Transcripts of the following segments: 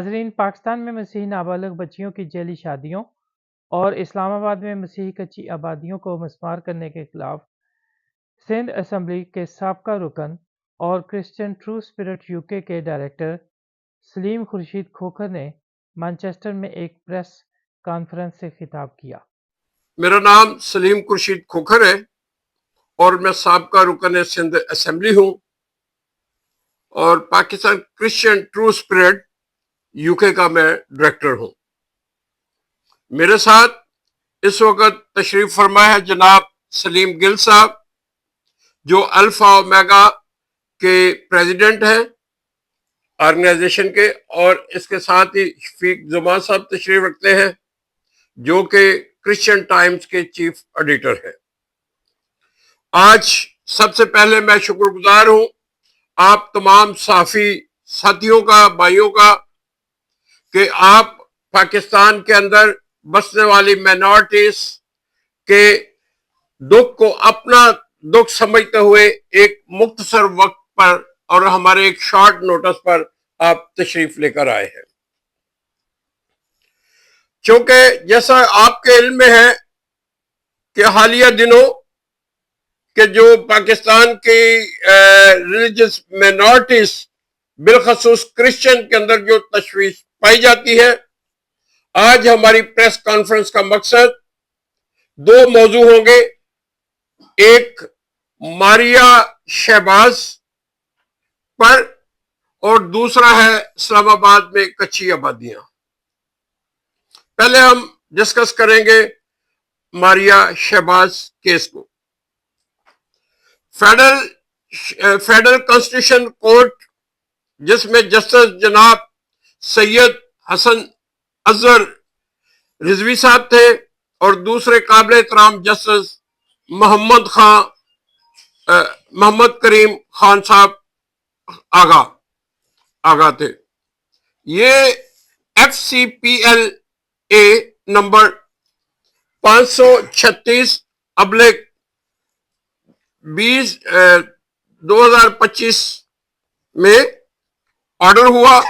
ناظرین، پاکستان میں مسیحی نابالغ بچیوں کی جعلی شادیوں اور اسلام آباد میں مسیحی کچی آبادیوں کو مسمار کرنے کے خلاف سندھ اسمبلی کے سابقہ رکن اور کرسچن ٹرو اسپرٹ UK کے ڈائریکٹر سلیم خورشید کھوکھر نے مانچسٹر میں ایک پریس کانفرنس سے خطاب کیا۔ میرا نام سلیم خورشید کھوکھر ہے اور میں سابقہ رکن سندھ اسمبلی ہوں اور Pakistan Christian true spirit UK کا میں ڈائریکٹر ہوں۔ میرے ساتھ اس وقت تشریف فرما ہے جناب سلیم گل صاحب، جو الفا اومیگا کے پریزیڈنٹ ہیں آرگنائزیشن کے، اور اس کے ساتھ ہی شفیق زمان صاحب تشریف رکھتے ہیں جو کہ کرسچن ٹائمز کے چیف ایڈیٹر ہیں۔ آج سب سے پہلے میں شکر گزار ہوں آپ تمام صحافی ساتھیوں کا، بھائیوں کا، کہ آپ پاکستان کے اندر بسنے والی مائنورٹیز کے دکھ کو اپنا دکھ سمجھتے ہوئے ایک مختصر وقت پر اور ہمارے ایک شارٹ نوٹس پر آپ تشریف لے کر آئے ہیں۔ چونکہ جیسا آپ کے علم میں ہے کہ حالیہ دنوں کہ جو پاکستان کی ریلیجس مائنورٹیز بالخصوص کرسچن کے اندر جو تشویش پائی جاتی ہے، آج ہماری پریس کانفرنس کا مقصد دو موضوع ہوں گے۔ ایک ماریہ شہباز پر اور دوسرا ہے اسلام آباد میں کچی آبادیاں۔ پہلے ہم ڈسکس کریں گے ماریہ شہباز کیس کو۔ فیڈرل کانسٹیٹیوشن کورٹ، جس میں جسٹس جناب سید حسن اظہر رضوی صاحب تھے اور دوسرے قابل احترام جسٹس محمد کریم خان صاحب آگا تھے، یہ FCPL A نمبر 536/2025 میں آرڈر ہوا،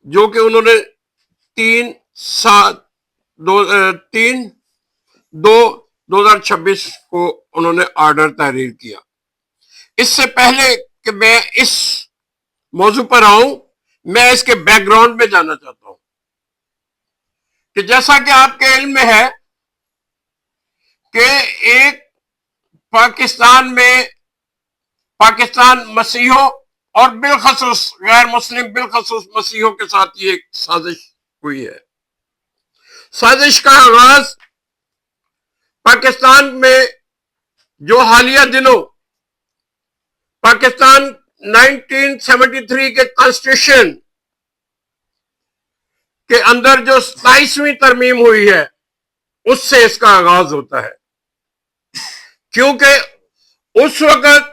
جو کہ انہوں نے 3/2/2026 کو انہوں نے آرڈر تحریر کیا۔ اس سے پہلے کہ میں اس موضوع پر آؤں، میں اس کے بیک گراؤنڈ میں جانا چاہتا ہوں کہ جیسا کہ آپ کے علم میں ہے کہ ایک پاکستان مسیحوں اور بالخصوص غیر مسلم بالخصوص مسیحوں کے ساتھ یہ ایک سازش ہوئی ہے۔ سازش کا آغاز پاکستان میں جو حالیہ دنوں پاکستان 1973 کے کانسٹیٹیوشن کے اندر جو 27ویں ترمیم ہوئی ہے، اس سے اس کا آغاز ہوتا ہے، کیونکہ اس وقت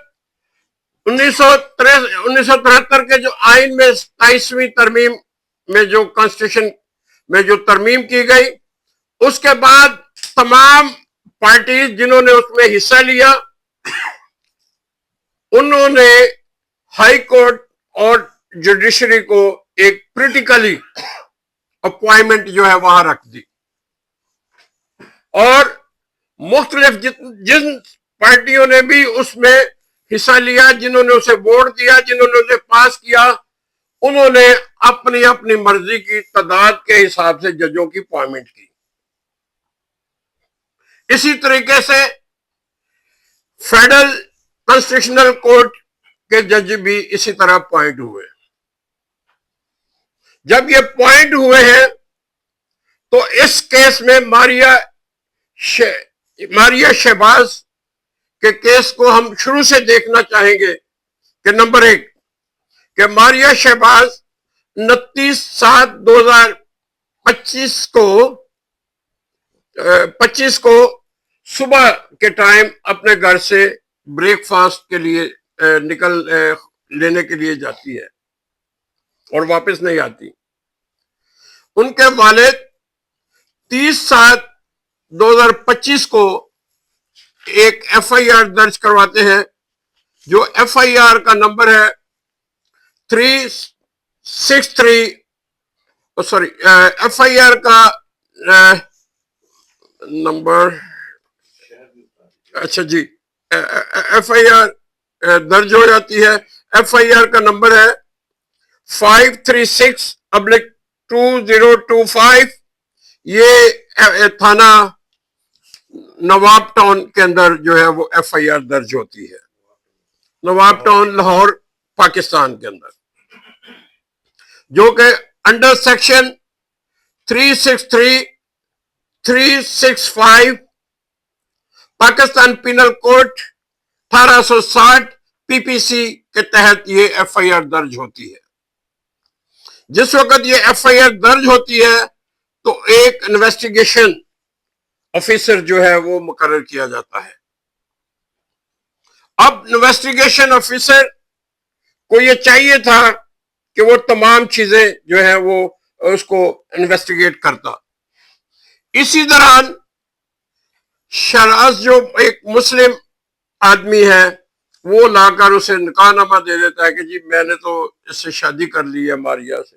1973 کے جو آئین میں 27ویں ترمیم میں جو کانسٹیٹیوشن میں جو ترمیم کی گئی، اس کے بعد تمام پارٹیز جنہوں نے اس میں حصہ لیا، انہوں نے ہائی کورٹ اور جوڈیشری کو ایک پریکٹیکلی اپوائنٹمنٹ جو ہے وہاں رکھ دی، اور مختلف جن پارٹیوں نے بھی اس میں حصہ لیا، جنہوں نے اسے ووٹ دیا، جنہوں نے اسے پاس کیا، انہوں نے اپنی اپنی مرضی کی تعداد کے حساب سے ججوں کی اپوائنٹمنٹ کی۔ اسی طریقے سے فیڈرل کانسٹیٹیوشنل کورٹ کے جج بھی اسی طرح اپوائنٹ ہوئے۔ جب یہ اپوائنٹ ہوئے ہیں تو اس کیس میں ماریہ شہباز کے کیس کو ہم شروع سے دیکھنا چاہیں گے کہ نمبر 1 کہ ماریہ شہباز 29/7/2025 کو صبح کے ٹائم اپنے گھر سے بریک فاسٹ کے لیے لینے کے لیے جاتی ہے اور واپس نہیں آتی۔ ان کے والد 30/7/2025 کو ایک FIR درج کرواتے ہیں، جو FIR کا نمبر ہے 363 سوری ایف آئی آر کا نمبر، اچھا جی، ایف آئی آر درج ہو جاتی ہے. ایف آئی آر کا نمبر ہے 536/2025. یہ تھانہ نواب ٹاؤن کے اندر جو ہے وہ ایف آئی آر درج ہوتی ہے، نواب ٹاؤن لاہور پاکستان کے اندر، جو کہ under section 363 365 Pakistan penal code 1860 P P C کے تحت یہ ایف آئی آر درج ہوتی ہے. جس وقت یہ ایف آئی آر درج ہوتی ہے تو ایک انویسٹیگیشن آفیسر جو ہے وہ مقرر کیا جاتا ہے. اب انویسٹیگیشن آفیسر کو یہ چاہیے تھا کہ وہ تمام چیزیں جو ہے وہ اس کو انویسٹیگیٹ کرتا. اسی دوران شہراز جو ایک مسلم آدمی ہے وہ لا کر اسے نکاح نامہ دے دیتا ہے کہ جی میں نے تو اس سے شادی کر لی ہے ماریا سے،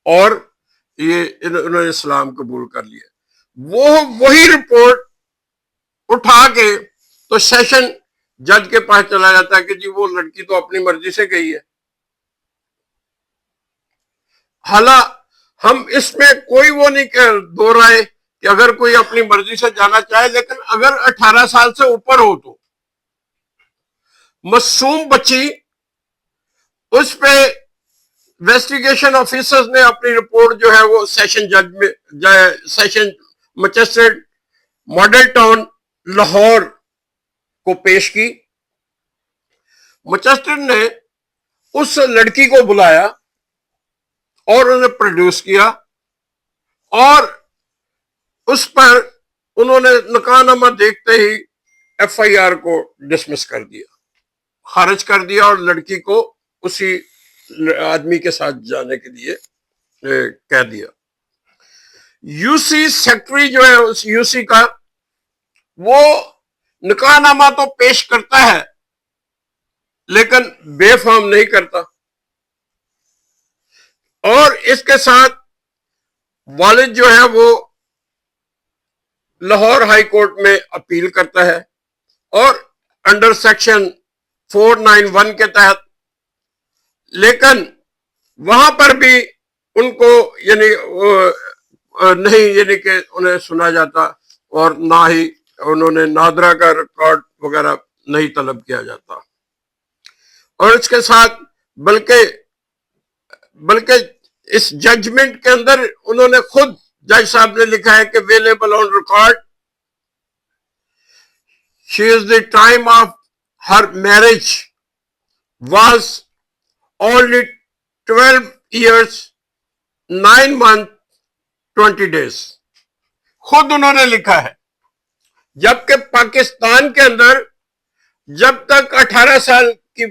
اور یہ انہوں نے اسلام قبول کر لیا. وہی رپورٹ اٹھا کے تو سیشن جج کے پاس چلا جاتا ہے کہ جی وہ لڑکی تو اپنی مرضی سے گئی ہے. حالانکہ ہم اس میں کوئی وہ نہیں دو رائے کہ اگر کوئی اپنی مرضی سے جانا چاہے، لیکن اگر 18 سال سے اوپر ہو تو معصوم بچی، اس پہ انویسٹیگیشن آفیسرز نے اپنی رپورٹ جو ہے وہ سیشن جج میں، session magistrate model town Lahore کو پیش کی. مجسٹریٹ نے اس لڑکی کو بلایا اور انہیں پروڈیوس کیا، اور اس پر انہوں نے نکاح نامہ دیکھتے ہی ایف آئی آر کو ڈسمس کر دیا، خارج کر دیا، اور لڑکی کو اسی آدمی کے ساتھ جانے کے لیے کہہ دیا. یو سی سیکٹری جو ہے اس یو سی کا، وہ نکاح نامہ تو پیش کرتا ہے لیکن بے فارم نہیں کرتا، اور اس کے ساتھ والد جو ہے وہ لاہور ہائی کورٹ میں اپیل کرتا ہے، اور انڈر سیکشن 491 کے تحت، لیکن وہاں پر بھی ان کو یعنی نہیں، یعنی کہ انہیں سنا جاتا، اور نہ ہی انہوں نے نادرا کا ریکارڈ وغیرہ نہیں طلب کیا جاتا. اور اس کے ساتھ بلکہ اس ججمنٹ کے اندر انہوں نے خود جج صاحب نے لکھا ہے کہ available on record she is the time of her marriage was only 12 years 9 months 20 days. خود انہوں نے لکھا ہے، جبکہ پاکستان کے اندر جب تک 18 سال کی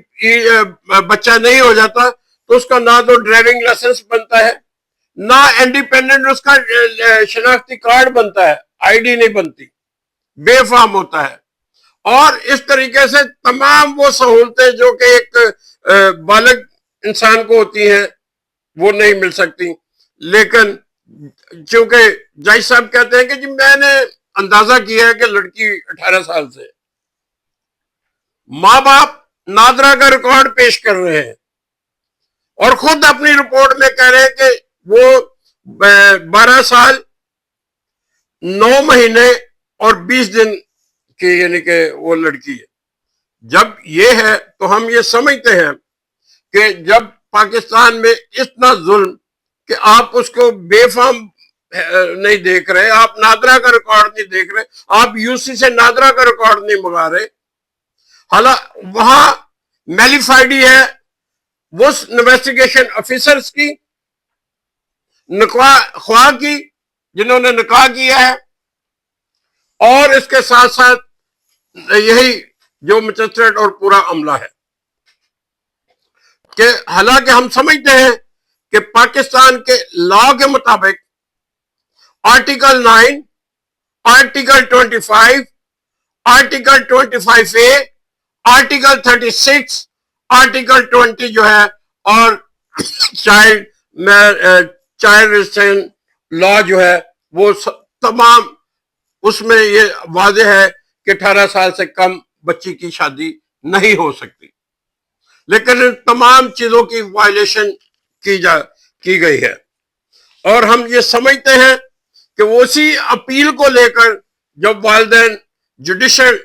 بچہ نہیں ہو جاتا تو اس کا نہ تو ڈرائیونگ لائسنس بنتا ہے، نہ انڈیپینڈنٹ اس کا شناختی کارڈ بنتا ہے، آئی ڈی نہیں بنتی، بے فارم ہوتا ہے. اور اس طریقے سے تمام وہ سہولتیں جو کہ ایک بالغ انسان کو ہوتی ہیں وہ نہیں مل سکتی. لیکن چونکہ جج صاحب کہتے ہیں کہ جی میں نے اندازہ کیا ہے کہ لڑکی 18 سال سے، ماں باپ نادرا کا ریکارڈ پیش کر رہے ہیں اور خود اپنی رپورٹ میں کہہ رہے ہیں کہ وہ 12 سال 9 مہینے اور 20 دن کی یعنی کہ وہ لڑکی ہے. جب یہ ہے تو ہم یہ سمجھتے ہیں کہ جب پاکستان میں اتنا ظلم کہ آپ اس کو بے فارم نہیں دیکھ رہے، آپ نادرا کا ریکارڈ نہیں دیکھ رہے، آپ یو سی سے نادرا کا ریکارڈ نہیں منگا رہے، حالانکہ وہاں میلیفائڈی ہے وہ انویسٹیگیشن آفیسرز کی، نکاح خواہ کی جنہوں نے نکاح کیا ہے، اور اس کے ساتھ ساتھ یہی جو مجسٹریٹ اور پورا عملہ ہے. کہ حالانکہ ہم سمجھتے ہیں کہ پاکستان کے لا کے مطابق article 9، article 25، article 25A، article 36، article 20 جو ہے، اور چائلڈ چائلڈ ریسٹرین لا جو ہے وہ تمام اس میں یہ واضح ہے کہ 18 سال سے کم بچی کی شادی نہیں ہو سکتی، لیکن ان تمام چیزوں کی وائلیشن کی گئی ہے۔ اور ہم یہ سمجھتے ہیں کہ وہ اسی اپیل کو لے کر جب والدین جوڈیشل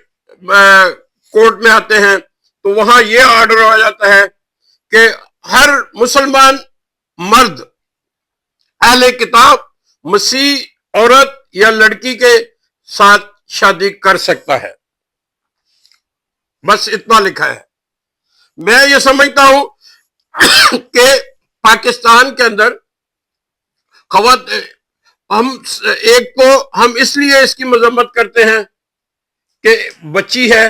کورٹ میں آتے ہیں تو وہاں یہ آرڈر آ جاتا ہے کہ ہر مسلمان مرد اہل کتاب مسیح عورت یا لڑکی کے ساتھ شادی کر سکتا ہے، بس اتنا لکھا ہے۔ میں یہ سمجھتا ہوں کہ پاکستان کے اندر ہم اس لیے اس کی مذمت کرتے ہیں کہ بچی ہے،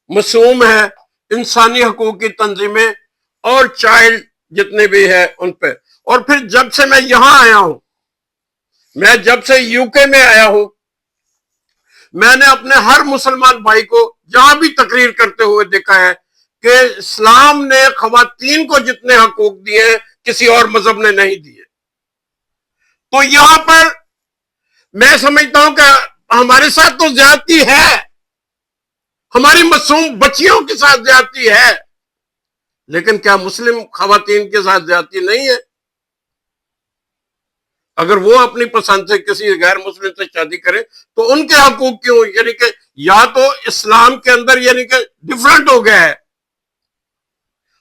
معصوم ہے، انسانی حقوق کی تنظیمیں اور چائلڈ جتنے بھی ہیں ان پہ۔ اور پھر جب سے میں یہاں آیا ہوں، میں جب سے یو کے میں آیا ہوں، میں نے اپنے ہر مسلمان بھائی کو جہاں بھی تقریر کرتے ہوئے دیکھا ہے کہ اسلام نے خواتین کو جتنے حقوق دیے ہیں کسی اور مذہب نے نہیں دیے۔ تو یہاں پر میں سمجھتا ہوں کہ ہمارے ساتھ تو زیادتی ہے، ہماری معصوم بچیوں کے ساتھ زیادتی ہے، لیکن کیا مسلم خواتین کے ساتھ زیادتی نہیں ہے؟ اگر وہ اپنی پسند سے کسی غیر مسلم سے شادی کرے تو ان کے حقوق کیوں؟ یعنی کہ یا تو اسلام کے اندر یعنی کہ ڈیفرنٹ ہو گیا ہے۔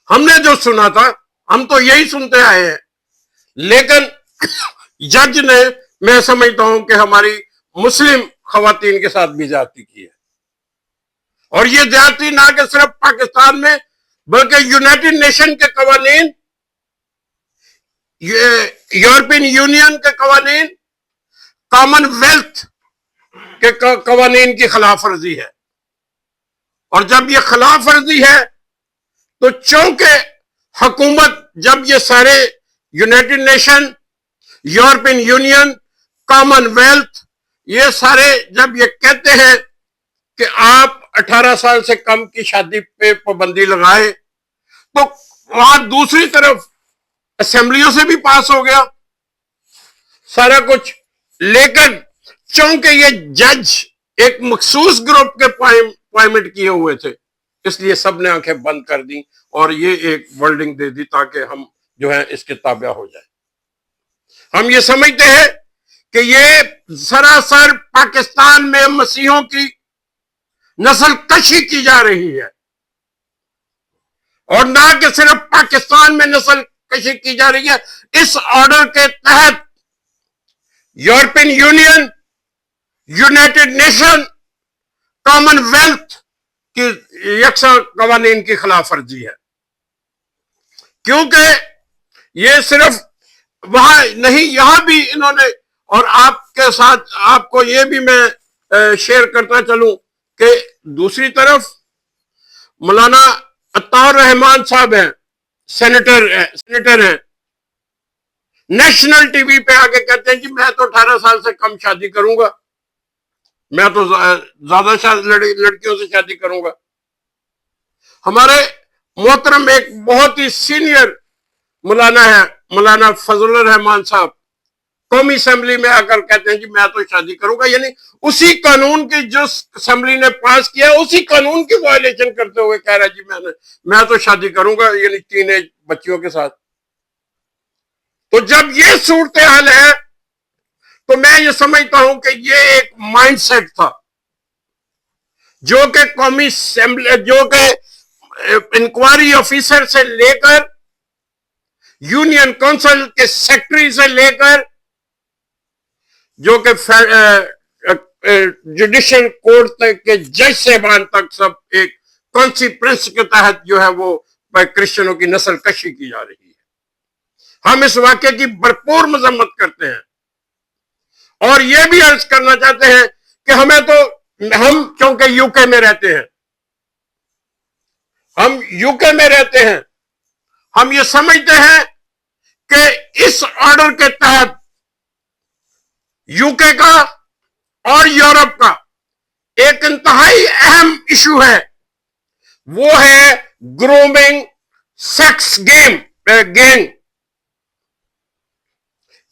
ہم نے جو سنا تھا ہم تو یہی سنتے آئے ہیں، لیکن جج نے میں سمجھتا ہوں کہ ہماری مسلم خواتین کے ساتھ بھی زیادتی کی ہے۔ اور یہ زیادتی نہ کہ صرف پاکستان میں بلکہ یونائٹڈ نیشن کے قوانین، یورپین یونین کے قوانین، کامن ویلتھ کے قوانین کی خلاف ورزی ہے۔ اور جب یہ خلاف ورزی ہے تو چونکہ حکومت جب یہ سارے United nation, European union, common wealth یہ سارے جب یہ کہتے ہیں کہ آپ 18 سال سے کم کی شادی پہ پابندی لگائے، تو وہاں دوسری طرف اسمبلیوں سے بھی پاس ہو گیا سارا کچھ، لیکن چونکہ یہ جج ایک مخصوص گروپ کے اپوائنٹمنٹ کیے ہوئے تھے اس لیے سب نے آنکھیں بند کر دی اور یہ ایک ورڈنگ دے دی تاکہ ہم جو ہے اس کے تابع ہو جائیں۔ ہم یہ سمجھتے ہیں کہ یہ سراسر پاکستان میں مسیحوں کی نسل کشی کی جا رہی ہے، اور نہ کہ صرف پاکستان میں نسل کشی کی جا رہی ہے، اس آرڈر کے تحت European union, United nation, common wealth کی یکساں قوانین کی خلاف ورزی ہے۔ کیونکہ یہ صرف وہاں نہیں، یہاں بھی انہوں نے، اور آپ کے ساتھ آپ کو یہ بھی میں شیئر کرتا چلوں کہ دوسری طرف مولانا عطا الرحمان صاحب ہیں، سینیٹر ہیں، نیشنل ٹی وی پہ آگے کہتے ہیں کہ میں تو 18 سال سے کم شادی کروں گا، میں تو زیادہ لڑکیوں سے شادی کروں گا۔ ہمارے محترم ایک بہت ہی سینئر مولانا ہے، مولانا فضل الرحمان صاحب، قومی اسمبلی میں آ کر کہتے ہیں کہ میں تو شادی کروں گا، یعنی اسی قانون کی جو اسمبلی نے پاس کیا اسی قانون کی وائلیشن کرتے ہوئے کہہ رہا ہے جی میں تو شادی کروں گا، یعنی ٹین ایج بچیوں کے ساتھ۔ تو جب یہ صورتحال ہے تو میں یہ سمجھتا ہوں کہ یہ ایک مائنڈ سیٹ تھا جو کہ قومی اسمبلی، جو کہ انکوائری آفیسر سے لے کر یونین کونسل کے سیکرٹری سے لے کر جو کہ جوڈیشل کورٹ کے جج صاحبان تک سب ایک کانسیکوینس کے تحت جو ہے وہ کرسچنوں کی نسل کشی کی جا رہی ہے۔ ہم اس واقعے کی بھرپور مذمت کرتے ہیں اور یہ بھی عرض کرنا چاہتے ہیں کہ ہم چونکہ یو کے میں رہتے ہیں، ہم یو کے میں رہتے ہیں، ہم یہ سمجھتے ہیں کہ اس آرڈر کے تحت یو کے کا اور یورپ کا ایک انتہائی اہم ایشو ہے، وہ ہے گرومنگ سیکس گینگ۔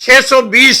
620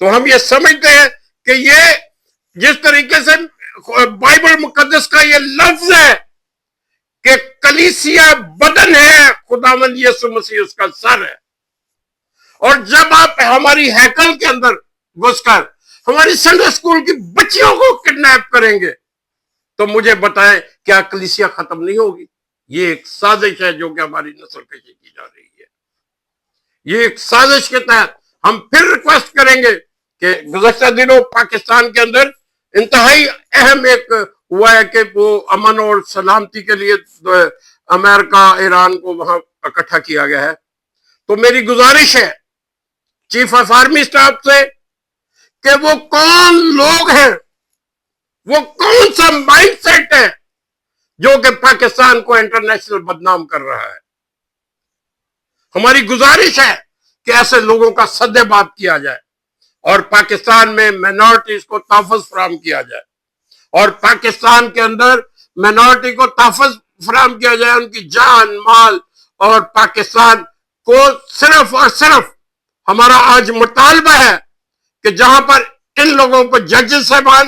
تو ہم یہ سمجھتے ہیں کہ یہ جس طریقے سے بائبل مقدس کا یہ لفظ ہے کہ کلیسیا بدن ہے، خداوند یسوع مسیح اس کا سر ہے. اور جب آپ ہماری ہیکل کے اندر گھس کر ہماری سنڈے اسکول کی بچیوں کو کڈنیپ کریں گے تو مجھے بتائیں کیا کلیسیا ختم نہیں ہوگی؟ یہ ایک سازش ہے جو کہ ہماری نسل کشی کی جا رہی ہے. یہ ایک سازش کے تحت ہم پھر ریکویسٹ کریں گے کہ گزشتہ دنوں پاکستان کے اندر انتہائی اہم ایک ہوا ہے کہ وہ امن اور سلامتی کے لیے امریکہ ایران کو وہاں اکٹھا کیا گیا ہے. تو میری گزارش ہے چیف آف آرمی اسٹاف سے کہ وہ کون لوگ ہیں، وہ کون سا مائنڈ سیٹ ہے جو کہ پاکستان کو انٹرنیشنل بدنام کر رہا ہے. ہماری گزارش ہے کہ ایسے لوگوں کا سد باب کیا جائے اور پاکستان میں مائنورٹیز کو تحفظ فراہم کیا جائے، اور پاکستان کے اندر مائنورٹی کو تحفظ فراہم کیا جائے، ان کی جان مال. اور پاکستان کو صرف اور صرف ہمارا آج مطالبہ ہے کہ جہاں پر ان لوگوں کو ججز صاحبان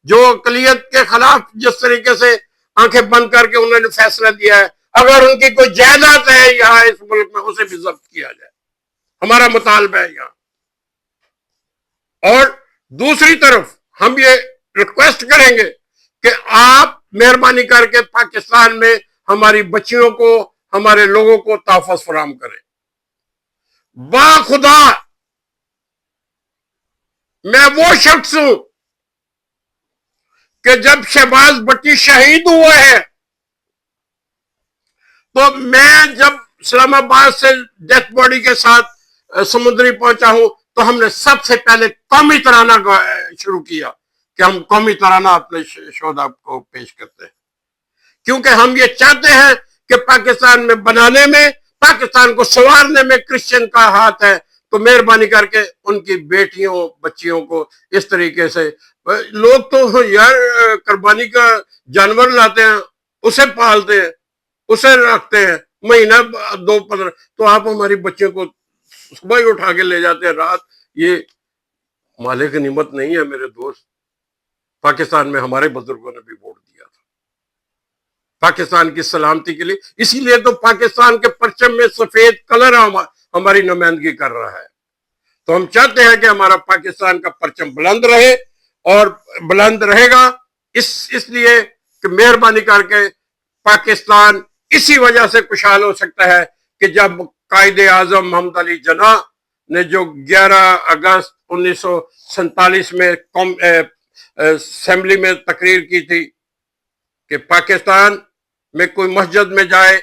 جو اقلیت کے خلاف جس طریقے سے آنکھیں بند کر کے انہوں نے فیصلہ دیا ہے، اگر ان کی کوئی جائیداد ہے یہاں اس ملک میں اسے بھی ضبط کیا جائے. ہمارا مطالبہ ہے یہاں. اور دوسری طرف ہم یہ ریکویسٹ کریں گے کہ آپ مہربانی کر کے پاکستان میں ہماری بچیوں کو، ہمارے لوگوں کو تحفظ فراہم کریں. با خدا میں وہ شخص ہوں کہ جب شہباز بٹی شہید ہوئے ہیں تو میں جب اسلام آباد سے ڈیتھ باڈی کے ساتھ سمندری پہنچا ہوں تو ہم نے سب سے پہلے قومی ترانہ شروع کیا کہ ہم قومی ترانہ اپنے شہداء کو پیش کرتے ہیں، کیونکہ ہم یہ چاہتے ہیں کہ پاکستان میں بنانے میں، پاکستان کو سنوارنے میں کرسچن کا ہاتھ ہے. تو مہربانی کر کے ان کی بیٹیوں بچیوں کو اس طریقے سے، لوگ تو یار قربانی کا جانور لاتے ہیں، اسے پالتے ہیں، اسے رکھتے ہیں مہینہ 2-15، تو آپ ہماری بچوں کو صبح ہی اٹھا کے لے جاتے ہیں رات. یہ مالک نعمت نہیں ہے میرے دوست. پاکستان میں ہمارے بزرگوں نے بھی ووٹ دیا تھا پاکستان کی سلامتی کے لیے، اسی لیے تو پاکستان کے پرچم میں سفید کلر ہماری نمائندگی کر رہا ہے. تو ہم چاہتے ہیں کہ ہمارا پاکستان کا پرچم بلند رہے، اور بلند رہے گا اس لیے کہ مہربانی کر کے پاکستان اسی وجہ سے خوشحال ہو سکتا ہے کہ جب قائد اعظم محمد علی جناح نے جو 11 اگست 1947 میں اسمبلی میں تقریر کی تھی کہ پاکستان میں کوئی مسجد میں جائے،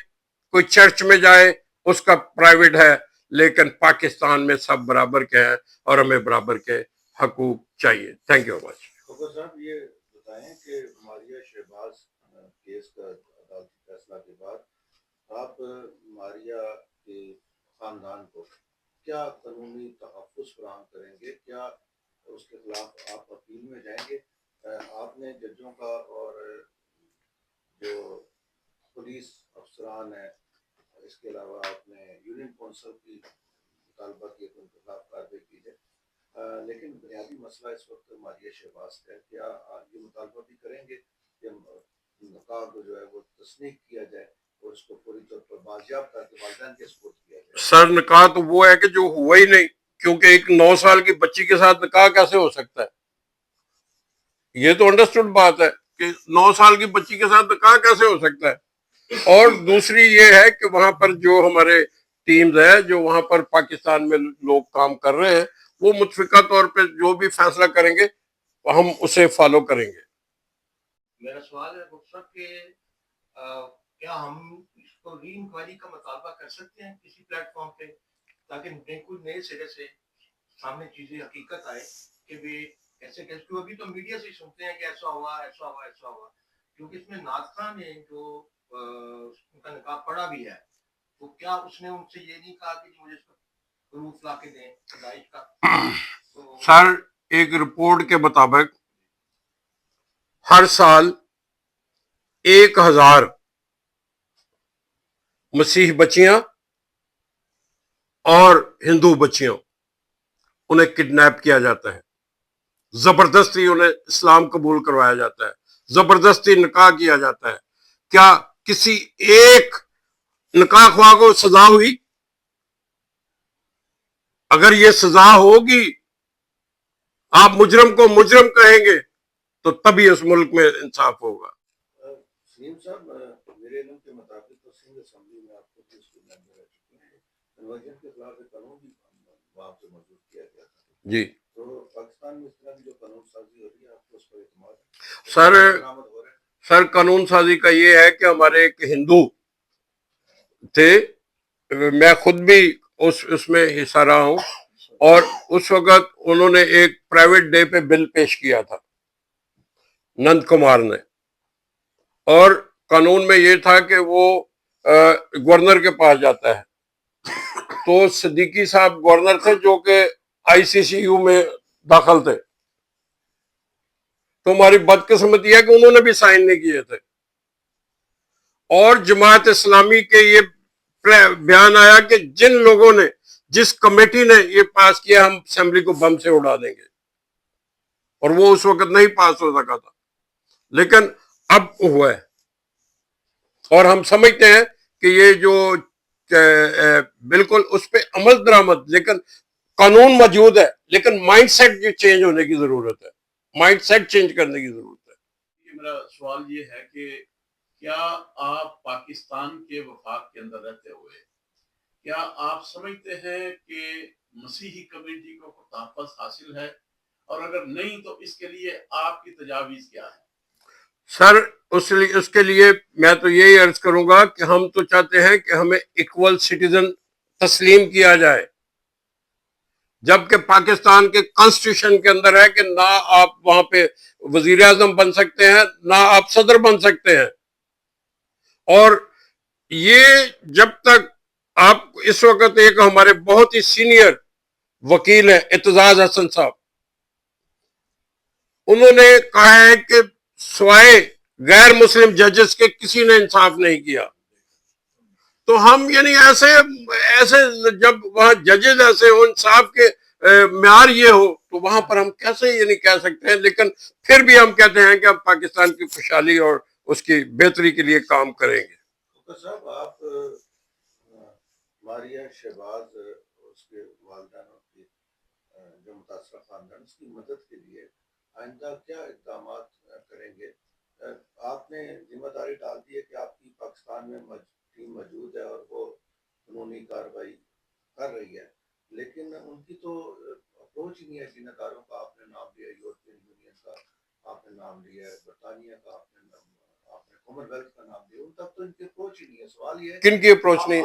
کوئی چرچ میں جائے، اس کا پرائیویٹ ہے، لیکن پاکستان میں سب برابر کے ہیں اور ہمیں برابر کے حقوق چاہیے. Thank you much. خبر صاحب یہ بتائیں کہ ماریہ شہباز کیس کا عدالتی فیصلہ کے بعد آپ ماریہ کے خاندان کو کیا قانونی تحفظ فراہم کریں گے؟ کیا اس کے خلاف آپ اپیل میں جائیں گے؟ آپ نے ججوں کا اور جو پولیس افسران ہیں، اس کے علاوہ آپ نے یونین کونسل کی مطالبہ کیا کہ ان کے خلاف کارروائی کی جائے، لیکن بنیادی مسئلہ اس وقت ماریہ شہباز کا ہے. کیا آپ یہ مطالبہ بھی کریں گے کہ نکاح کو جو ہے وہ تصنیح کیا جائے اور اس کو پوری طور پر بازیاب کر کے والدین کے سپورٹ کیا جائے؟ سر نکاح تو وہ ہے کہ جو ہوا ہی نہیں، کیونکہ ایک 9 سال کی بچی کے ساتھ نکاح کیسے ہو سکتا ہے؟ یہ تو انڈرسٹوڈ بات ہے کہ 9 سال کی بچی کے ساتھ نکاح کیسے ہو سکتا ہے. اور دوسری یہ ہے کہ وہاں پر جو ہمارے ٹیمز ہے، جو وہاں پر پاکستان میں لوگ کام کر رہے ہیں، وہ متفقہ طور پہ جو بھی فیصلہ کریں گے ہم اسے فالو کریں گے. میرا سوال ہے ڈاکٹر صاحب کہ کیا ہم اس کو ری انکوائری کا مطالبہ کر سکتے ہیں کسی پلیٹ فارم پہ، تاکہ کوئی نئے سرے سے سامنے چیزیں حقیقت آئے کہ بھی ایسے کیسے؟ کیوں ابھی تو میڈیا سے سنتے ہیں کہ ایسا ہوا ایسا ہوا ایسا ہوا، کیونکہ اس میں نعت خواہ نے جو ان کا نکاح پڑا بھی ہے، تو کیا اس نے ان سے یہ نہیں کہا کہ مجھے اس کا پروف لا کے دیں پیدائش کا؟ سر ایک رپورٹ کے مطابق ہر سال 1000 مسیح بچیاں اور ہندو بچیوں انہیں کڈنیپ کیا جاتا ہے، زبردستی انہیں اسلام قبول کروایا جاتا ہے، زبردستی نکاح کیا جاتا ہے. کیا کسی ایک نکاح خواہ کو سزا ہوئی؟ اگر یہ سزا ہوگی، آپ مجرم کو مجرم کہیں گے تو تبھی اس ملک میں انصاف ہوگا. سلیم صاحب، میرے علم کے مطابق تو سندھ اسمبلی میں آپ کو رہ چکے ہیں، کنورژن کے خلاف ایک قانون بھی وہاں پہ موجود کیا گیا تھا. جی تو پاکستان میں اس طرح کی جو قانون سازی ہو رہی ہے، آپ کو اس پر اعتماد ہے؟ سر قانون سازی کا یہ ہے کہ ہمارے ایک ہندو تھے، میں خود بھی اس میں حصہ رہا ہوں، اور اس وقت انہوں نے ایک پرائیویٹ ڈے پہ بل پیش کیا تھا نند کمار نے، اور قانون میں یہ تھا کہ وہ گورنر کے پاس جاتا ہے. تو صدیقی صاحب گورنر تھے جو کہ ICCU میں داخل تھے. تو ہماری بدقسمتی ہے کہ انہوں نے بھی سائن نہیں کیے تھے، اور جماعت اسلامی کے یہ بیان آیا کہ جن لوگوں نے، جس کمیٹی نے یہ پاس کیا، ہم اسمبلی کو بم سے اڑا دیں گے، اور وہ اس وقت نہیں پاس ہو سکا تھا، لیکن اب ہوا ہے. اور ہم سمجھتے ہیں کہ یہ جو بالکل اس پہ عمل درآمد، لیکن قانون موجود ہے، لیکن مائنڈ سیٹ چینج ہونے کی ضرورت ہے، مائنڈ سیٹ چینج کرنے کی ضرورت ہے. میرا سوال یہ ہے کہ کیا آپ پاکستان کے وفاق کے اندر رہتے ہوئے کیا آپ سمجھتے ہیں کہ مسیحی کمیونٹی کو تحفظ حاصل ہے، اور اگر نہیں تو اس کے لیے آپ کی تجاویز کیا ہے؟ سر اس کے لیے میں تو یہی عرض کروں گا کہ ہم تو چاہتے ہیں کہ ہمیں ایکول سٹیزن تسلیم کیا جائے، جبکہ پاکستان کے کانسٹیٹیوشن کے اندر ہے کہ نہ آپ وہاں پہ وزیر اعظم بن سکتے ہیں، نہ آپ صدر بن سکتے ہیں. اور یہ جب تک آپ اس وقت ایک ہمارے بہت ہی سینئر وکیل ہیں اعتزاز حسن صاحب، انہوں نے کہا ہے کہ سوائے غیر مسلم ججز کے کسی نے انصاف نہیں کیا. تو ہم یعنی ایسے جب وہاں ججز ایسے ہو، انصاف کے معیار یہ ہو، تو وہاں پر ہم کیسے یہ نہیں کہہ سکتے ہیں. لیکن پھر بھی ہم کہتے ہیں کہ ہم پاکستان کی خوشحالی اور اس کی بہتری کے لیے کام کریں گے. صاحب، آپ ماریہ شہباز اس کے والدین کی جو متاثرہ خاندان، اس کی مدد کے لیے آئندہ کیا اقدامات کریں گے؟ آپ نے ذمہ داری ڈال دی ہے کہ آپ کی پاکستان میں ٹیم موجود ہے اور وہ قانونی کارروائی کر رہی ہے، لیکن ان کی تو اپروچ ہی نہیں ہے. جن اداروں کا آپ نے نام لیا، یورپین یونین کا آپ نے نام لیا ہے، برطانیہ کا آپ نے کامن ویلتھ کا نام لیا، ان تک تو ان کی اپروچ ہی نہیں ہے. سوال یہ ہے کن کی اپروچ نہیں؟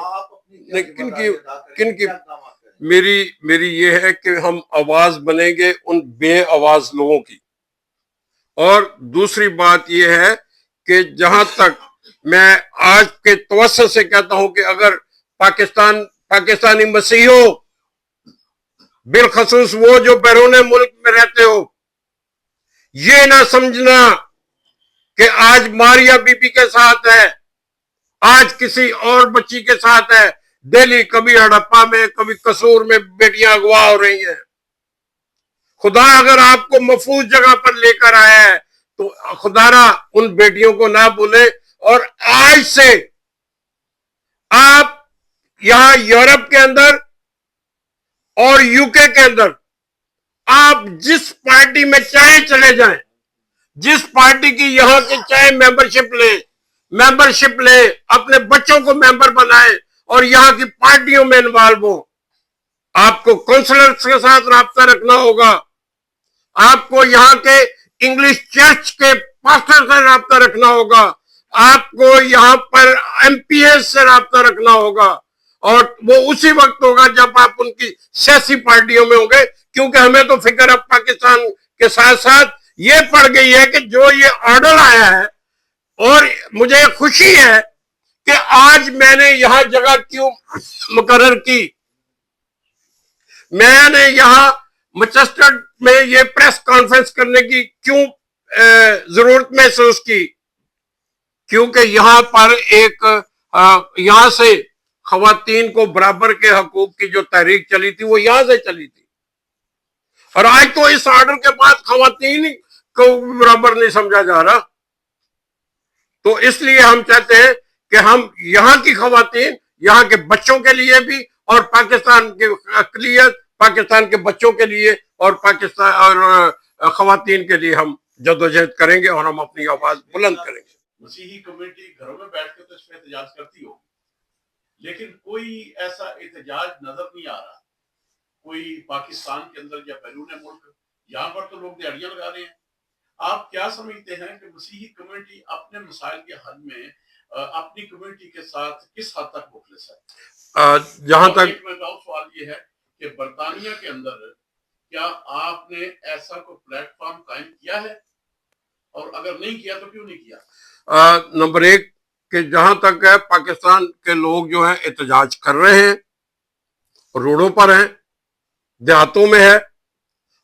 میری یہ ہے کہ ہم آواز بنیں گے ان بے آواز لوگوں کی. اور دوسری بات یہ ہے کہ جہاں تک میں آج کے توسط سے کہتا ہوں کہ اگر پاکستانی مسیحیوں، بالخصوص وہ جو بیرون ملک میں رہتے ہو، یہ نہ سمجھنا کہ آج ماریا بی بی کے ساتھ ہے، آج کسی اور بچی کے ساتھ ہے. دہلی کبھی ہڑپا میں، کبھی قصور میں بیٹیاں اغوا ہو رہی ہیں. خدا اگر آپ کو محفوظ جگہ پر لے کر آیا ہے تو خدا را ان بیٹیوں کو نہ بھولے. اور آج سے آپ یہاں یورپ کے اندر اور UK کے اندر آپ جس پارٹی میں چاہے چلے جائیں، جس پارٹی کی یہاں کے چاہے ممبرشپ لے، اپنے بچوں کو ممبر بنائے اور یہاں کی پارٹیوں میں انوالو ہو. آپ کو کونسلرز کے ساتھ رابطہ رکھنا ہوگا، آپ کو یہاں کے انگلش چرچ کے پاسٹر سے رابطہ رکھنا ہوگا، آپ کو یہاں پر MPs سے رابطہ رکھنا ہوگا. اور وہ اسی وقت ہوگا جب آپ ان کی سیاسی پارٹیوں میں ہوں گے. کیونکہ ہمیں تو فکر اب پاکستان کے ساتھ ساتھ یہ پڑ گئی ہے کہ جو یہ آرڈر آیا ہے، اور مجھے خوشی ہے کہ آج میں نے یہاں جگہ کیوں مقرر کی. میں نے یہاں مانچسٹر میں یہ پریس کانفرنس کرنے کی کیوں ضرورت محسوس کی؟ کیونکہ یہاں پر یہاں سے خواتین کو برابر کے حقوق کی جو تحریک چلی تھی وہ یہاں سے چلی تھی. اور آج تو اس آرڈر کے بعد خواتین کو برابر نہیں سمجھا جا رہا. تو اس لیے ہم چاہتے ہیں کہ ہم یہاں کی خواتین، یہاں کے بچوں کے لیے بھی، اور پاکستان کی اقلیت، پاکستان کے بچوں کے لیے اور پاکستان اور خواتین کے لیے ہم جدوجہد کریں گے اور ہم اپنی آواز بلند کریں گے. مسیحی کمیونٹی گھروں میں بیٹھ کے تو اس پہ احتجاج کرتی ہوگی، لیکن کوئی ایسا احتجاج نظر نہیں آ رہا. کوئی پاکستان کے اندر یا بیرون ملک، یہاں پر تو لوگ دیہڑیاں لگا رہے ہیں. آپ کیا سمجھتے ہیں کہ مسیحی کمیونٹی اپنے مسائل کے حل میں اپنی کمیونٹی کے ساتھ کس حد تک مخلص ہے؟ جہاں تک ایک میرا اور سوال یہ ہے کہ برطانیہ کے اندر کیا آپ نے ایسا کوئی پلیٹ فارم قائم کیا ہے، اور اگر نہیں کیا تو کیوں نہیں کیا؟ نمبر ایک کہ جہاں تک ہے پاکستان کے لوگ جو ہیں احتجاج کر رہے ہیں، روڈوں پر ہیں، دیہاتوں میں ہے،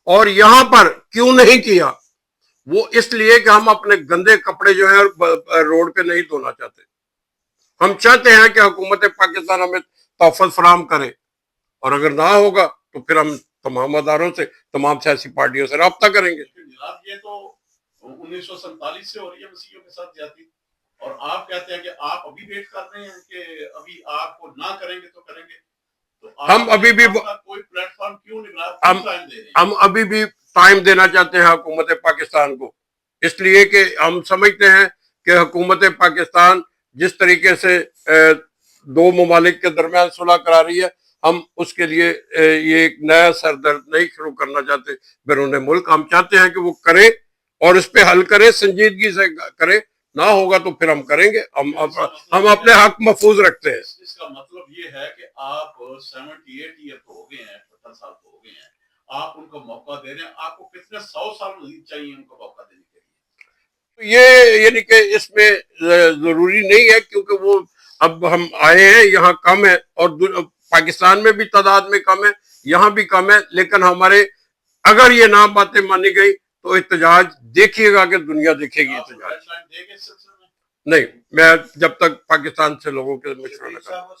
اور یہاں پر کیوں نہیں کیا؟ وہ اس لیے کہ ہم اپنے گندے کپڑے جو ہیں روڈ پہ نہیں دھونا چاہتے. ہم چاہتے ہیں کہ حکومت پاکستان ہمیں تحفظ فراہم کرے، اور اگر نہ ہوگا تو پھر ہم تمام اداروں سے، تمام سیاسی پارٹیوں سے رابطہ کریں گے. جناب یہ تو 1947 سے ہو رہی ہے مسیحیوں کے ساتھ زیادتی، اور آپ کہتے ہیں کہ آپ ابھی ویٹ کر رہے ہیں کہ ابھی آپ کو نہ کریں گے تو کریں گے. تو ہم ابھی بھی کوئی پلیٹ فارم کیوں نہیں؟ ہم ابھی بھی ٹائم دینا چاہتے ہیں حکومت پاکستان کو، اس لیے کہ ہم سمجھتے ہیں کہ حکومت پاکستان جس طریقے سے دو ممالک کے درمیان صلح کرا رہی ہے، ہم اس کے لیے یہ ایک نیا سردرد نہیں شروع کرنا چاہتے بیرون ملک. ہم چاہتے ہیں کہ وہ کرے اور اس پہ حل کرے، سنجیدگی سے کرے. نہ ہوگا تو پھر ہم کریں گے. ہم اپنے حق محفوظ رکھتے ہیں. اس کا مطلب یہ ہے کہ آپ 78 ایئر تو ہو گئے ہیں، 78 سال تو ہو گئے ہیں، آپ ان کو موقع دے رہے ہیں. آپ کو کتنے 100 سال مزید چاہیے ان کو موقع دینے کے لیے؟ یہ یعنی کہ اس میں ضروری نہیں ہے، کیونکہ وہ اب ہم آئے ہیں یہاں کم ہے، اور پاکستان میں بھی تعداد میں کم ہے، یہاں بھی کم ہے. لیکن ہمارے اگر یہ نہ باتیں مانی گئی تو احتجاج دیکھیے گا کہ دنیا دیکھے گی احتجاج. نہیں، میں جب تک پاکستان سے لوگوں کے مشورہ نہ کروں.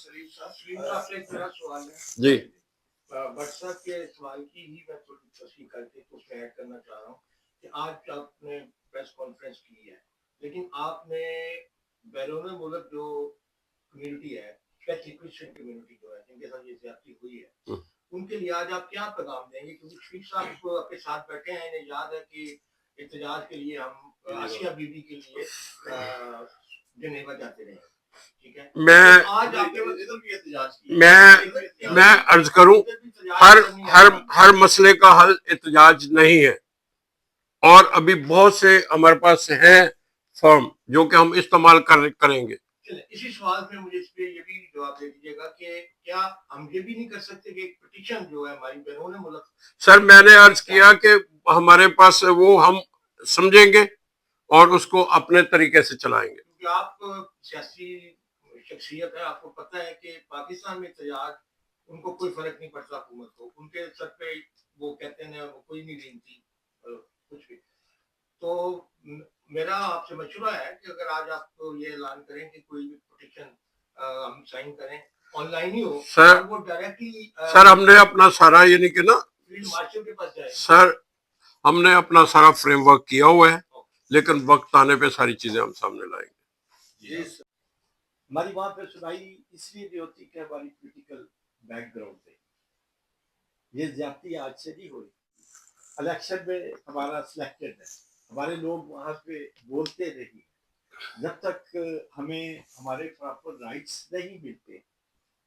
جی WhatsApp کے سوال کی ہی میں تھوڑی تصحیح کر کے اس میں ایڈ کرنا چاہ رہا ہوں کہ آج آپ نے پریس کانفرنس کی ہے، لیکن آپ نے بیرون ملک جو کمیونٹی ہے، اسپیشلی کرسچن کمیونٹی جو ہے جن کے ساتھ یہ زیادتی ہوئی ہے، ان کے لیے آج آپ کیا پیغام دیں گے؟ کیونکہ شفیق صاحب آپ کے ساتھ بیٹھے ہیں، انہیں یاد ہے کہ احتجاج کے لیے ہم آسیہ بی بی کے لیے جنیوا جاتے رہے. ٹھیک ہے، میں عرض کروں، ہر مسئلے کا حل احتجاج نہیں ہے، اور ابھی بہت سے ہمارے پاس ہیں فارم جو کہ ہم استعمال کریں گے. اسی سوال پہ مجھے اس پہ یہ بھی جواب دے دیجیے گا کہ کیا ہم یہ بھی نہیں کر سکتے کہ ایک پٹیشن جو ہے ہماری بیرون ملک؟ سر میں نے عرض کیا کہ ہمارے پاس وہ ہم سمجھیں گے اور اس کو اپنے طریقے سے چلائیں گے. کیونکہ آپ سیاسی شخصیت ہے، آپ کو پتہ ہے کہ پاکستان میں احتجاج ان کو کوئی فرق نہیں پڑتا حکومت کو، ان کے سر پہ وہ کہتے ہیں کوئی نہیں رینتی کچھ بھی. تو میرا آپ سے مشورہ ہے کہ اگر آج آپ کو یہ اعلان کریں کہ کوئی بھی پٹیشن ہم سائن کریں، آن لائن ہی ہو، سر وہ ڈائریکٹلی سر ہم نے اپنا سارا یعنی کہ نا فیلڈ مارشل کے پاس جائے. سر ہم نے اپنا سارا فریم ورک کیا ہوا ہے، لیکن وقت آنے پہ ساری چیزیں ہم سامنے لائیں گے. ہماری بات پہ سنائی اس لیے بھی ہوتی کہ ہماری پولیٹیکل بیک گراؤنڈ پہ یہ زیادتی آج سے نہیں ہوئی. الیکشن میں ہمارا سلیکٹڈ ہے، ہمارے لوگ وہاں پہ بولتے نہیں. جب تک ہمیں ہمارے پراپر رائٹس نہیں ملتے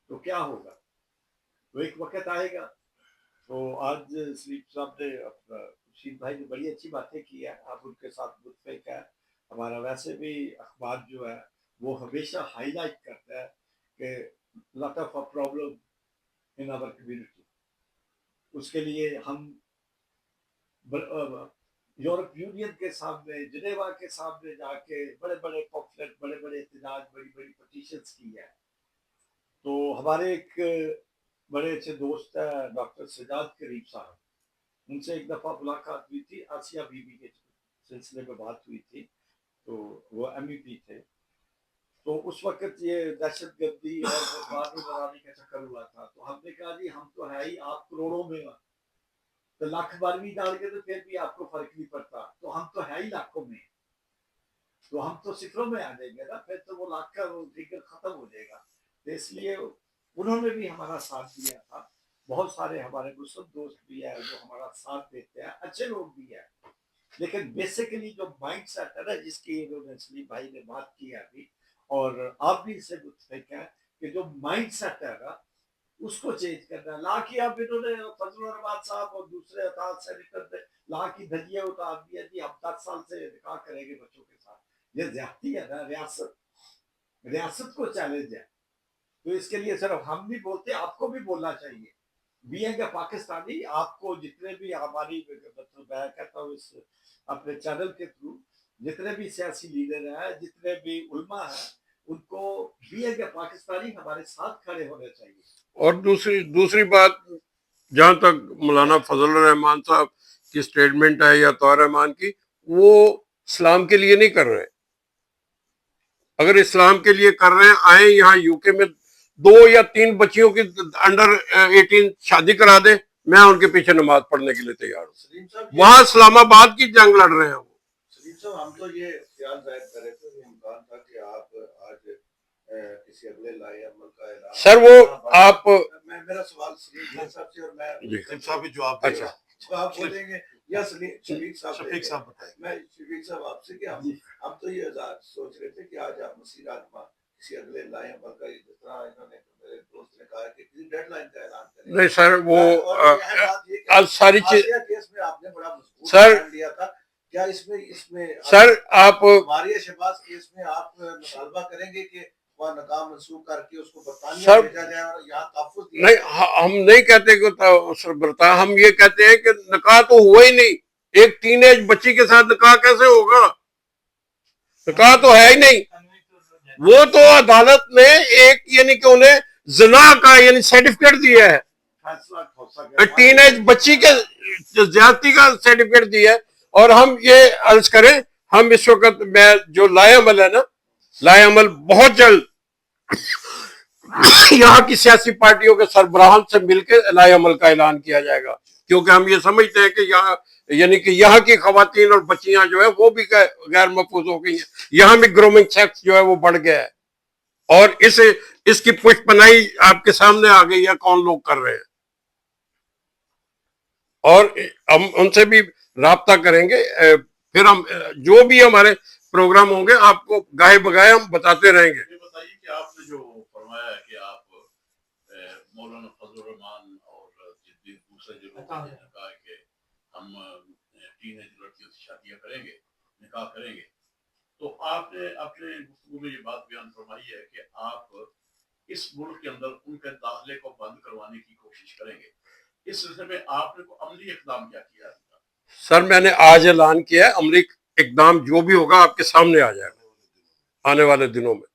تو کیا ہوگا؟ تو ایک وقت آئے گا. تو آج سلیپ صاحب نے رشید بھائی نے بڑی اچھی باتیں کی ہے، آپ ان کے ساتھ متفق ہے. ہمارا ویسے بھی اخبار جو ہے وہ ہمیشہ ہائی لائٹ کرتا ہے کہ lot of problem in our community. اس کے لیے ہم یورپ یونین کے سامنے، جنیوا کے سامنے جا کے بڑے بڑے پمفلٹ، بڑے بڑے احتجاج، بڑی بڑی پٹیشنز کی ہے. تو ہمارے ایک بڑے اچھے دوست ہیں ڈاکٹر سجاد کریم صاحب، ان سے ایک دفعہ ملاقات ہوئی تھی، آسیہ بی بی کے سلسلے میں بات ہوئی تھی. تو وہ ایم ای پی تھے. تو اس وقت یہ دہشت گردی اور بنانے کا چکر ہوا تھا. تو ہم نے کہا جی ہم تو ہے ہی، آپ کروڑوں میں تو لاکھ 12ویں ڈال کے تو پھر بھی آپ کو فرق نہیں پڑتا. تو ہم تو ہے ہی لاکھوں میں, تو ہم تو صفروں میں آ جائیں گے نا, پھر تو وہ لاکھ کا وہ فگر ختم ہو جائے گا. تو اس لیے انہوں نے بھی ہمارا ساتھ دیا تھا. بہت سارے ہمارے مسلم دوست بھی ہیں جو ہمارا ساتھ دیتے ہیں, اچھے لوگ بھی ہیں. لیکن بیسیکلی جو مائنڈ سیٹ ہے نا, جس کی انہوں نے سلیم بھائی نے بات کی ہے ابھی, اور آپ بھی اس سے متفق ہیں کہ جو مائنڈ سیٹ ہے نا اس کو چینج کرنا ہے. لا کی اب انہوں نے فضل الرحمان صاحب اور دوسرے اطاعت سینیٹر نے لا کی دھجیاں اتار دیا جی ہم 10 سال سے نکاح کریں گے بچوں کے ساتھ. یہ زیادتی ہے نا, ریاست کو چیلنج ہے. تو اس کے لیے صرف ہم نہیں بولتے, آپ کو بھی بولنا چاہیے. بینگ اے پاکستانی, آپ کو جتنے بھی ہماری, مطلب میں کہتا ہوں اس اپنے چینل کے تھرو, جتنے بھی سیاسی لیڈر ہیں, جتنے بھی علماء ہیں, ان کو بینگ اے پاکستانی ہمارے ساتھ کھڑے ہونے چاہیے. اور دوسری بات, جہاں تک مولانا فضل الرحمان صاحب کی اسٹیٹمنٹ ہے یا طاہر رحمان کی, وہ اسلام کے لیے نہیں کر رہے. اگر اسلام کے لیے کر رہے ہیں, آئیں یہاں یو کے میں 2 یا 3 بچیوں کی انڈر 18 شادی کرا دیں, میں ان کے پیچھے نماز پڑھنے کے لیے تیار ہوں. سلیم صاحب وہاں اسلام آباد کی جنگ لڑ رہے ہیں وہ. سلیم صاحب ہم تو یہ خیال ظاہر کر رہے تھے کہ امکان تھا کہ آپ آج کسی اگلے لائے عمل کا اعلان. سر وہ آپ, میرا سوال سلیم صاحب سے, اور میں جی. سلیم صاحب بھی جواب اچھا. جواب بولیں گے یا شفیق شفیق صاحب بتائیں. میں شفیق صاحب آپ سے کہ ہم تو یہ سوچ رہے تھے کہ آج آپ مسیح رہنما کسی اگلے لائے عمل کا, جس طرح انہوں نے میرے دوست نے کہا کہ کسی ڈیڈ لائن کا اعلان کریں. نہیں سر, وہ ساری چیز کیس میں آپ نے بڑا مضبوط سر لیا تھا, کیا اس میں سر آپ ماریہ شہباز کیس میں آپ مطالبہ کریں گے کہ وہ نکاح منسوخ کر کے اس کو برطانیہ بھیجا جائے اور یہاں تحفظ دیا نہیں, ہم نہیں کہتے کہ ہم یہ کہتے ہیں کہ نکاح تو ہوا ہی نہیں. ایک ٹین ایج بچی کے ساتھ نکاح کیسے ہوگا؟ نکاح تو ہے ہی نہیں. وہ تو عدالت نے ایک, یعنی کہ انہیں زنا کا یعنی سرٹیفکیٹ دیا ہے, ٹین ایج بچی کے زیادتی کا سرٹیفکیٹ دیا ہے. اور ہم یہ عرض کریں, ہم اس وقت میں جو لائے عمل ہے نا, لائے عمل بہت جلد یہاں کی سیاسی پارٹیوں کے سربراہان سے مل کے لائے عمل کا اعلان کیا جائے گا, کیونکہ ہم یہ سمجھتے ہیں کہ یہاں, یعنی کہ یہاں کی خواتین اور بچیاں جو ہے وہ بھی غیر محفوظ ہو گئی ہیں. یہاں بھی گرومنگ سیکس جو ہے وہ بڑھ گیا ہے, اور اس کی پشت پناہی آپ کے سامنے آ گئی ہے کون لوگ کر رہے ہیں. اور ہم ان سے بھی رابطہ کریں گے, پھر ہم جو بھی ہمارے پروگرام ہوں گے آپ کو گاہے بگاہے ہم بتاتے رہیں گے. یہ بتائیے کہ آپ نے جو فرمایا ہے کہ آپ مولانا فضل الرحمان اور دوسرے جو لوگ ہیں کہا کہ ہم ٹین ایج لڑکیوں سے شادیاں کریں گے, نکاح کریں گے, تو آپ نے اپنے گفتگو میں یہ بات بیان فرمائی ہے کہ آپ اس ملک کے اندر ان کے داخلے کو بند کروانے کی کوشش کریں گے. اس سلسلے میں آپ نے کوئی عملی اقدام کیا کیا ہے؟ سر میں نے آج اعلان کیا ہے, عملی اقدام جو بھی ہوگا آپ کے سامنے آ جائے گا آنے والے دنوں میں.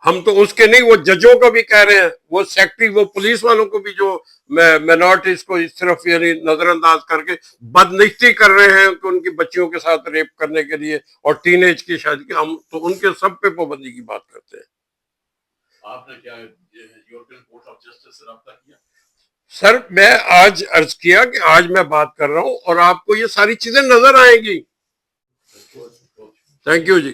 ہم تو اس کے نہیں, وہ ججوں کو بھی کہہ رہے ہیں, وہ سیکٹری, وہ پولیس والوں کو بھی جو مائنورٹیز کو صرف یعنی نظر انداز کر کے بدنشتی کر رہے ہیں کہ ان کی بچیوں کے ساتھ ریپ کرنے کے لیے اور ٹین ایج کی شادی کی, ہم تو ان کے سب پہ پابندی کی بات کرتے ہیں. آپ نے کیا یورپین کورٹ آف جسٹس سے رابطہ کیا؟ سر میں آج عرض کیا کہ آج میں بات کر رہا ہوں اور آپ کو یہ ساری چیزیں نظر آئیں گی. Thank you G.